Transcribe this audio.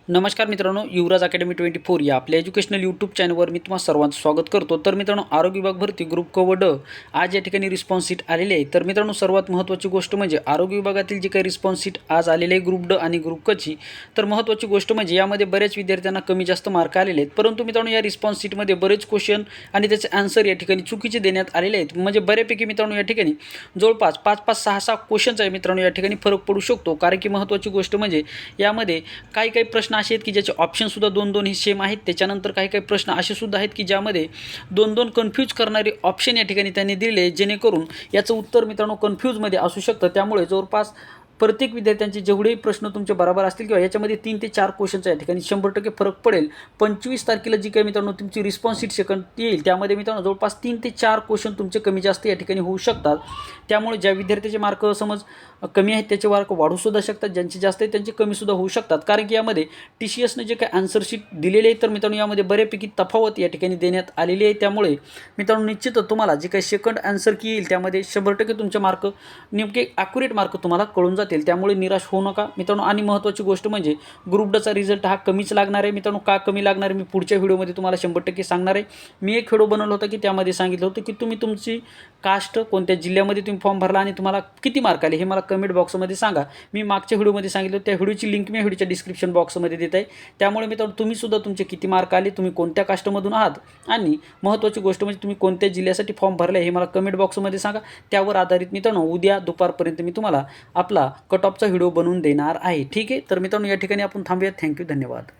नमस्कार मित्रांनो, युवराज अकॅडमी 24 या आपल्या एज्युकेशनल यूट्यूब चॅनलवर मी तुम्हाला सर्वांचं स्वागत करतो। तर मित्रांनो, आरोग्य विभाग भरती ग्रुप क व ड आज या ठिकाणी रिस्पॉन्स शीट आलेली आहे। तर मित्रांनो, सर्वात महत्त्वाची गोष्ट म्हणजे आरोग्य विभागातील जी काही रिस्पॉन्स शीट आज आलेली आहे ग्रुप ड आणि ग्रुप क ची, तर महत्त्वाची गोष्ट म्हणजे यामध्ये बऱ्याच विद्यार्थ्यांना कमी जास्त मार्क आलेले आहेत। परंतु मित्रांनो, या रिस्पॉन्स शीटमध्ये बरेच क्वेश्चन आणि त्याचे आन्सर या ठिकाणी चुकीचे देण्यात आलेले आहेत। म्हणजे बऱ्यापैकी मित्रांनो या ठिकाणी जवळपास 5-5, 6-6 क्वेश्चन्स आहे मित्रांनो, या ठिकाणी फरक पडू शकतो। कारण की महत्त्वाची गोष्ट म्हणजे यामध्ये काही प्रश्न असे आहेत की ज्याचे ऑप्शनसुद्धा 2-2 हे सेम आहेत। त्याच्यानंतर काही प्रश्न असे सुद्धा आहेत की ज्यामध्ये 2-2 कन्फ्यूज करणारे ऑप्शन या ठिकाणी त्यांनी दिले, जेणेकरून याचं उत्तर मित्रांनो कन्फ्यूजमध्ये असू शकतं। त्यामुळे जवळपास प्रत्येक विद्यार्थ्यांचे जेवढेही प्रश्न तुमचे बरोबर असतील किंवा याच्यामध्ये 3 ते 4 क्वेश्चनचा या ठिकाणी 100% फरक पडेल। 25 तारखेला जी काही मित्रांनो तुमची रिस्पॉन्स शीट सेकंड येईल, त्यामध्ये मित्रांनो जवळपास 3 ते 4 क्वेश्चन तुमचे कमी जास्त या ठिकाणी होऊ शकतात। त्यामुळे ज्या विद्यार्थ्याचे मार्क समज कमी आहेत त्याचे मार्क वाढूसुद्धा शकतात, ज्यांचे जास्त आहेत त्यांचे कमीसुद्धा होऊ शकतात। कारण की यामध्ये TCSने जे काही आन्सर शीट दिलेले आहे, तर मित्रांनो यामध्ये बऱ्यापैकी तफावत या ठिकाणी देण्यात आलेली आहे। त्यामुळे मित्रांनो निश्चितच तुम्हाला जे काही सेकंड आन्सर की येईल त्यामध्ये 100% तुमचे मार्क नेमके ॲक्युरेट मार्क तुम्हाला कळून जातील। त्यामुळे निराश होऊ नका मित्रांनो। आणि महत्त्वाची गोष्ट म्हणजे ग्रुप डचा रिझल्ट हा कमीच लागणार आहे मित्रांनो। का कमी लागणार आहे मी पुढच्या व्हिडिओमध्ये तुम्हाला 100% सांगणार आहे। मी एक व्हिडिओ बनवला होता की त्यामध्ये सांगितलं होतं की तुम्ही तुमची कास्ट कोणत्या जिल्ह्यामध्ये तुम्ही फॉर्म भरला आणि तुम्हाला किती मार्क आले हे मला कमेंट बॉक्समध्ये सांगा। मी मागच्या व्हिडिओमध्ये सांगितलं, त्या व्हिडिओची लिंक मी व्हिडिओच्या डिस्क्रिप्शन बॉक्समध्ये देत आहे। त्यामुळे मित्रांनो तुम्हीसुद्धा तुमचे किती मार्क आले, तुम्ही कोणत्या कास्टमधून आहात आणि महत्त्वाची गोष्ट म्हणजे तुम्ही कोणत्या जिल्ह्यासाठी फॉर्म भरला हे मला कमेंट बॉक्समध्ये सांगा। त्यावर आधारित मित्रांनो उद्या दुपारपर्यंत मी तुम्हाला आपला कट ऑफचा व्हिडिओ बनवून देणार आहे। ठीक आहे, तर मित्रांनो या ठिकाणी आपण थांबूया। थँक्यू, धन्यवाद।